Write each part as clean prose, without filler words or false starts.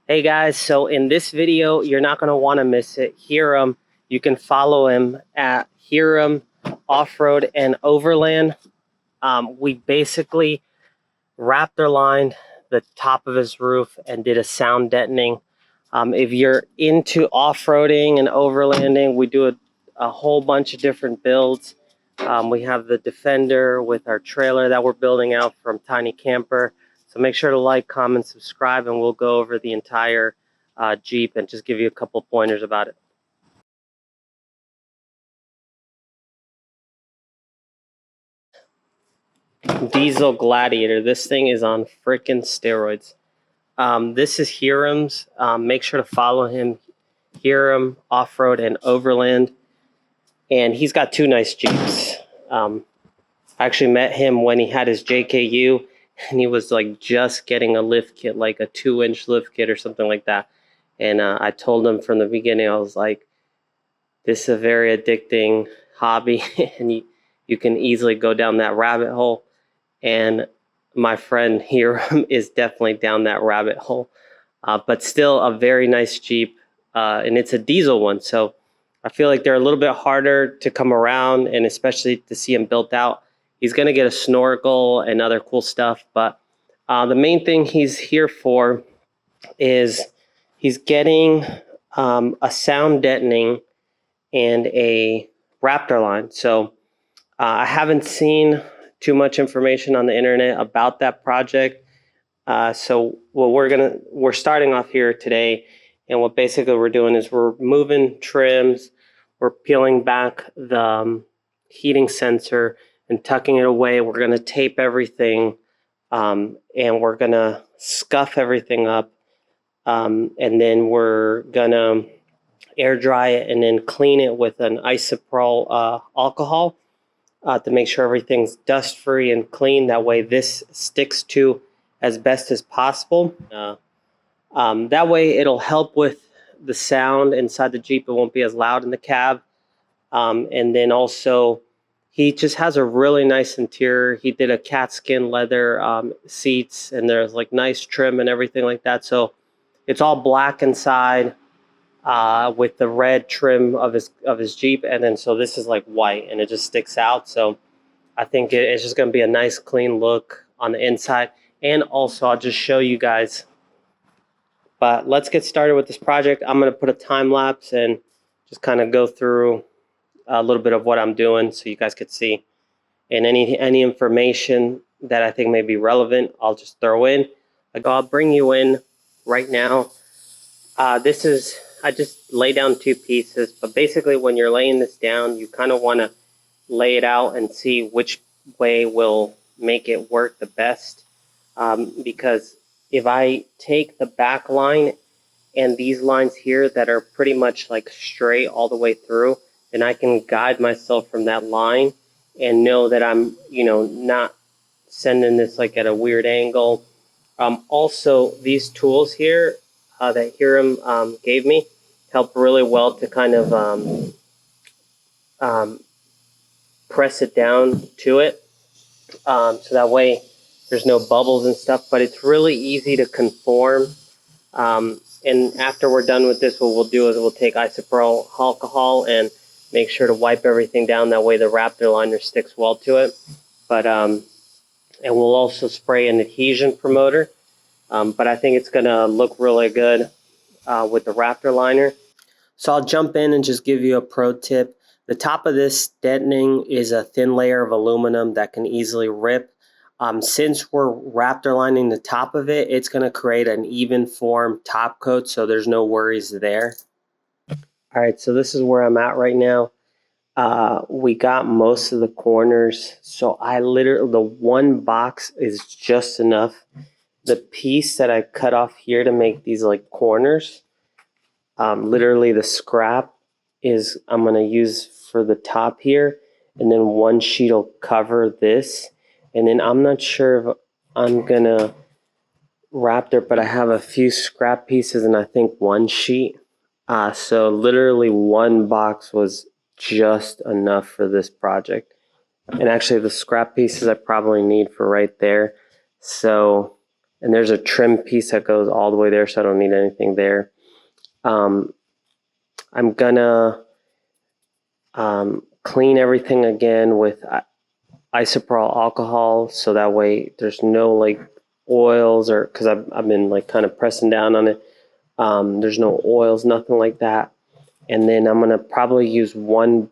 Hey guys, so in this video, you're not going to want to miss it. Hiram, you can follow him at Hiram Off-Road and Overland. We basically Raptor lined the top of his roof and did a sound deadening. If you're into off-roading and overlanding, we do a whole bunch of different builds. We have the Defender with our trailer that we're building out from Tiny Camper. So make sure to like, comment, subscribe, and we'll go over the entire Jeep and just give you a couple pointers about it. Diesel Gladiator. This thing is on freaking steroids. This is Hiram's. Make sure to follow him, Hiram Off-Road and Overland. And he's got two nice Jeeps. I actually met him when he had his JKU, and he was like just getting a lift kit, like a 2-inch lift kit or something like that. And I told him from the beginning, I was like, this is a very addicting hobby, and you can easily go down that rabbit hole. And my friend Hiram is definitely down that rabbit hole. But still a very nice Jeep, and it's a diesel one. So I feel like they're a little bit harder to come around, and especially to see him built out. He's going to get a snorkel and other cool stuff. But the main thing he's here for is he's getting a sound deadening and a Raptor line. So I haven't seen too much information on the internet about that project. So what we're starting off here today, and what basically we're doing is we're moving trims, we're peeling back the heating sensor and tucking it away. We're going to tape everything, and we're going to scuff everything up, and then we're going to air dry it and then clean it with an isopropyl alcohol to make sure everything's dust free and clean. That way this sticks to as best as possible. That way it'll help with the sound inside the Jeep. It won't be as loud in the cab. And then also he just has a really nice interior. He did a cat skin leather seats, and there's like nice trim and everything like that. So it's all black inside with the red trim of his Jeep. And then so this is like white, and it just sticks out. So I think it's just going to be a nice clean look on the inside. And also I'll just show you guys. But let's get started with this project. I'm going to put a time lapse and just kind of go through a little bit of what I'm doing so you guys could see. And any information that I think may be relevant, I'll just throw in. I'll bring you in right now. I just lay down two pieces, but basically when you're laying this down, you kind of want to lay it out and see which way will make it work the best. Because if I take the back line and these lines here that are pretty much like straight all the way through, then I can guide myself from that line and know that I'm, not sending this like at a weird angle. Also, these tools here that Hiram gave me help really well to kind of press it down to it. So that way there's no bubbles and stuff, but it's really easy to conform. And after we're done with this, what we'll do is we'll take isopropyl alcohol and make sure to wipe everything down. That way the Raptor liner sticks well to it. But and we'll also spray an adhesion promoter. But I think it's going to look really good with the Raptor liner. So I'll jump in and just give you a pro tip. The top of this deadening is a thin layer of aluminum that can easily rip. Since we're Raptor lining the top of it, it's going to create an even form top coat, so there's no worries there. All right, so this is where I'm at right now. We got most of the corners, so the one box is just enough. The piece that I cut off here to make these like corners, literally the scrap is I'm going to use for the top here, and then one sheet will cover this. And then I'm not sure if I'm going to Raptor, but I have a few scrap pieces and I think one sheet. So literally one box was just enough for this project. And actually the scrap pieces I probably need for right there. So And there's a trim piece that goes all the way there, so I don't need anything there. I'm gonna clean everything again with isopropyl alcohol, so that way there's no like oils, or because I've been like kind of pressing down on it. There's no oils, nothing like that. And then I'm gonna probably use one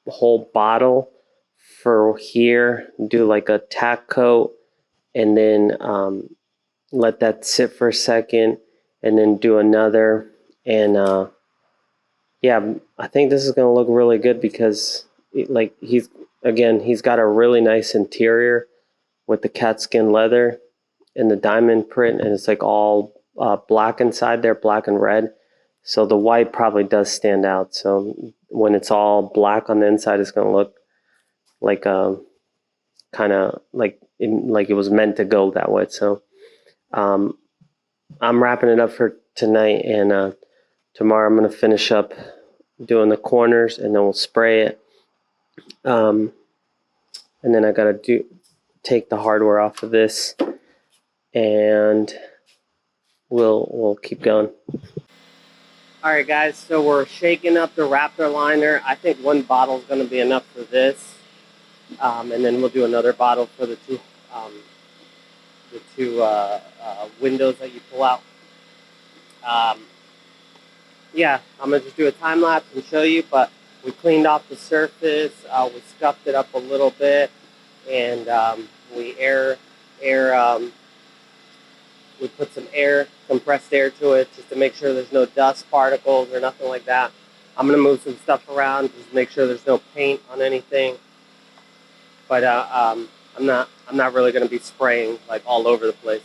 whole bottle for here, do like a tack coat, and then let that sit for a second, and then do another. And yeah, I think this is gonna look really good because like he's got a really nice interior with the cat skin leather and the diamond print, and it's like all black inside there, black and red. So the white probably does stand out. So when it's all black on the inside, it's going to look like kind of like it was meant to go that way. So I'm wrapping it up for tonight, and tomorrow I'm going to finish up doing the corners, and then we'll spray it. And then I got to take the hardware off of this, and we'll keep going. All right, guys, so we're shaking up the Raptor liner. I think one bottle is going to be enough for this, and then we'll do another bottle for the two windows that you pull out. Yeah, I'm going to just do a time lapse and show you, but we cleaned off the surface, we scuffed it up a little bit, and we we put some compressed air to it, just to make sure there's no dust particles or nothing like that. I'm gonna move some stuff around, just make sure there's no paint on anything. But I'm not really gonna be spraying like all over the place.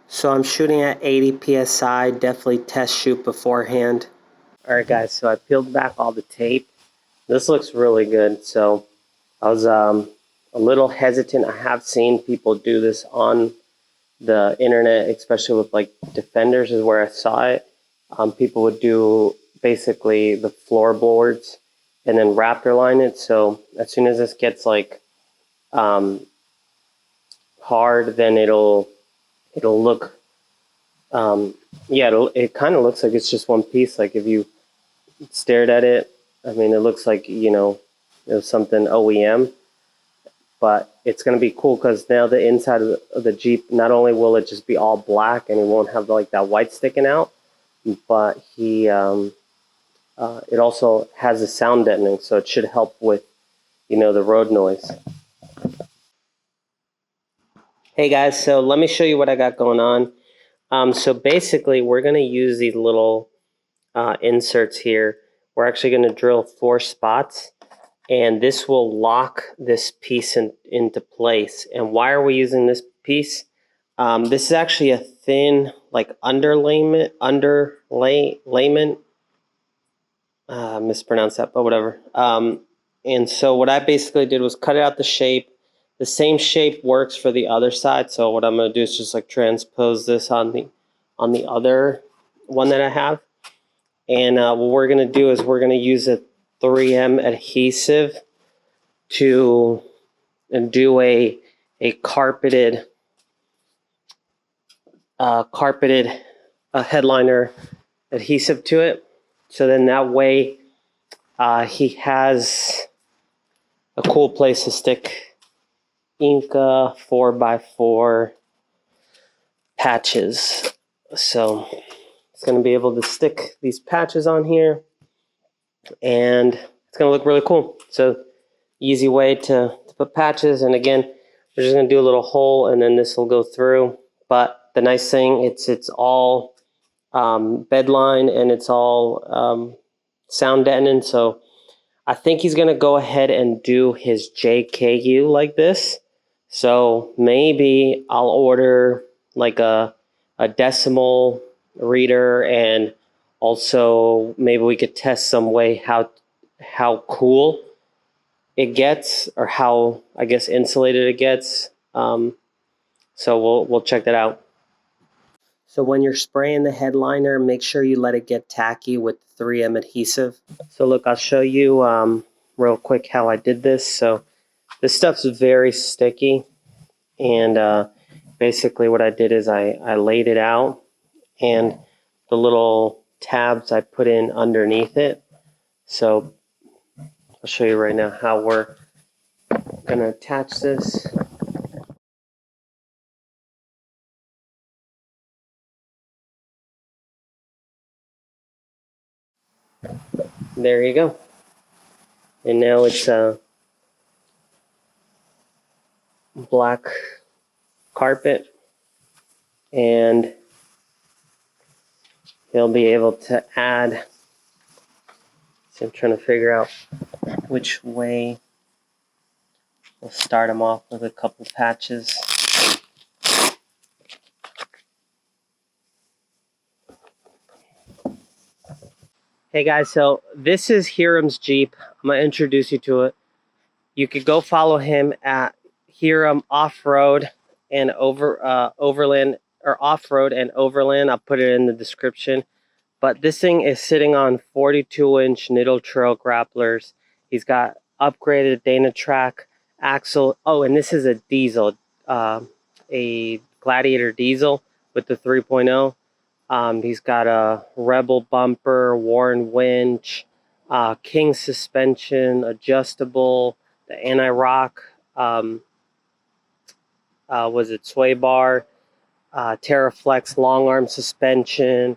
So I'm shooting at 80 psi. Definitely test shoot beforehand. All right, guys. So I peeled back all the tape. This looks really good. So I was a little hesitant. I have seen people do this on the internet, especially with like Defenders is where I saw it. People would do basically the floorboards and then Raptor line it. So as soon as this gets like hard, then it'll look it kind of looks like it's just one piece. Like if you stared at it, I mean, it looks like it was something OEM. But it's going to be cool because now the inside of the Jeep, not only will it just be all black and it won't have like that white sticking out, but it also has a sound deadening, so it should help with the road noise. Hey guys, so let me show you what I got going on. So basically, we're going to use these little inserts here. We're actually going to drill 4 spots. And this will lock this piece into place. And why are we using this piece? This is actually a thin, like underlayment. Mispronounced that, but whatever. And so what I basically did was cut it out the shape. The same shape works for the other side. So what I'm going to do is just like transpose this on the other one that I have. And what we're going to do is we're going to use a 3M adhesive to do a carpeted headliner adhesive to it. So then that way he has a cool place to stick Inca 4x4 patches. So it's going to be able to stick these patches on here, and it's going to look really cool. So easy way to put patches. And again, we're just going to do a little hole, and then this will go through. But the nice thing, it's all bedline, and it's all sound deadening. So I think he's going to go ahead and do his JKU like this. So maybe I'll order like a decimal reader, and also maybe we could test some way how cool it gets, or how I guess insulated it gets. So we'll check that out. So when you're spraying the headliner, make sure you let it get tacky with 3M adhesive. So look, I'll show you real quick how I did this. So this stuff's very sticky, and basically what I did is I laid it out, and the little tabs I put in underneath it. So I'll show you right now how we're going to attach this. There you go. And now it's a black carpet, and you'll be able to add. So I'm trying to figure out which way. We'll start them off with a couple patches. Hey guys, so this is Hiram's Jeep. I'm going to introduce you to it. You could go follow him at Hiram Off-Road and Overland, or Off-Road and Overland. I'll put it in the description. But this thing is sitting on 42-inch Niddle Trail grapplers. He's got upgraded Danatrac axle. Oh, and this is a diesel, a Gladiator diesel with the 3.0. He's got a Rebel bumper, Warren winch, King suspension, adjustable, the anti-rock, was it sway bar, TerraFlex long arm suspension.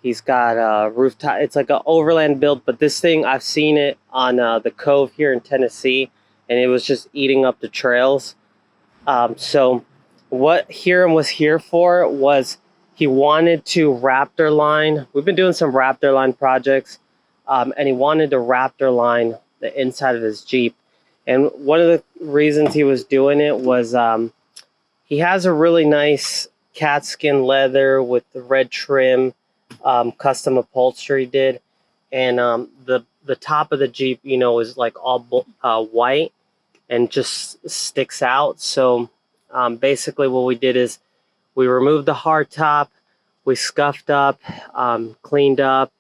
He's got a rooftop. It's like an Overland build, but this thing, I've seen it on the Cove here in Tennessee, and it was just eating up the trails. So what Hiram was here for was he wanted to Raptor line. We've been doing some Raptor line projects, and he wanted to Raptor line the inside of his Jeep. And one of the reasons he was doing it was he has a really nice cat skin leather with the red trim, custom upholstery did, and the top of the Jeep, you know, is like all white and just sticks out. So basically what we did is we removed the hardtop, we scuffed up, cleaned up,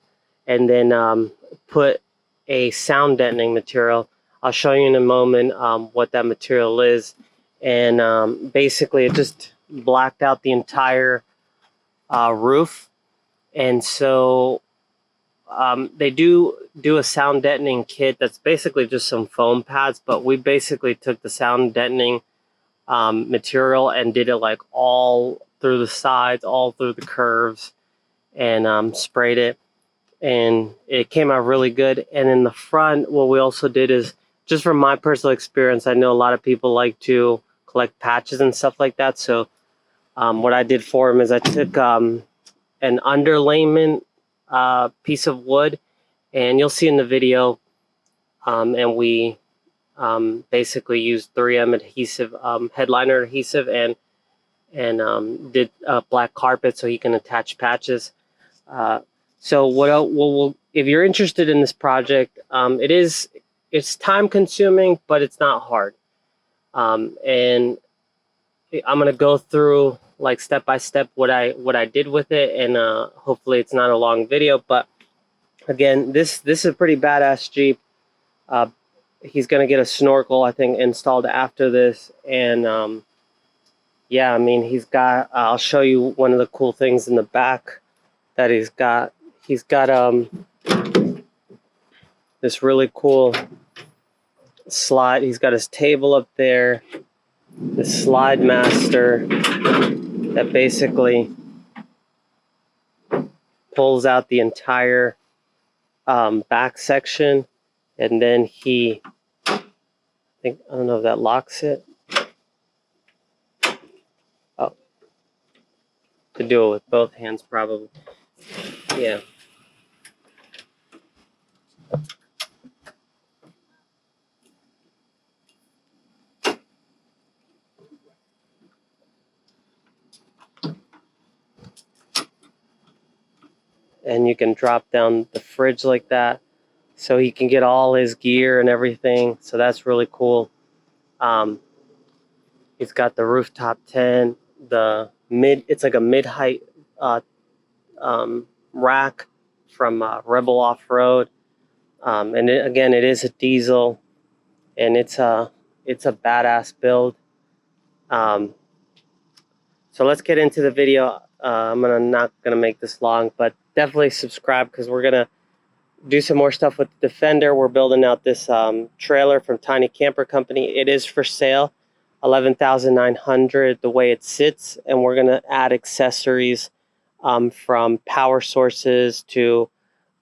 and then put a sound deadening material. I'll show you in a moment what that material is. And basically it just blacked out the entire roof. And so they do a sound deadening kit that's basically just some foam pads, but we basically took the sound deadening material and did it like all through the sides, all through the curves, and sprayed it, and it came out really good. And in the front, what we also did is, just from my personal experience, I know a lot of people like to collect patches and stuff like that. So what I did for him is I took an underlayment piece of wood, and you'll see in the video, and we basically used 3M adhesive, headliner adhesive, and did black carpet so he can attach patches. So we'll, if you're interested in this project, it's time consuming, but it's not hard. And I'm gonna go through like step by step what I did with it, and hopefully it's not a long video. But again, this is a pretty badass Jeep. He's gonna get a snorkel, I think, installed after this, and yeah, I mean, he's got. I'll show you one of the cool things in the back that he's got. He's got this really cool slide. He's got his table up there, the slide master that basically pulls out the entire back section, and then I don't know if that locks it. Oh, could do it with both hands probably. Yeah. And you can drop down the fridge like that, so he can get all his gear and everything. So that's really cool. He's got the rooftop tent, it's like a mid-height rack from Rebel Off-Road. And again, it is a diesel, and it's a badass build. So let's get into the video. I'm not gonna make this long, but definitely subscribe because we're gonna do some more stuff with the Defender. We're building out this trailer from Tiny Camper Company. It is for sale, $11,900 the way it sits, and we're gonna add accessories from power sources to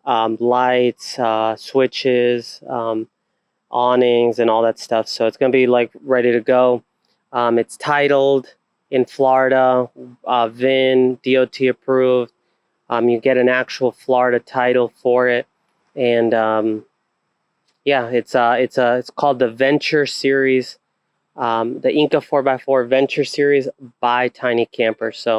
lights, switches, awnings, and all that stuff. So it's gonna be like ready to go. It's titled in Florida, VIN, DOT approved. You get an actual Florida title for it, and yeah, it's called the Venture Series, the Inca 4x4 Venture Series by Tiny Camper. So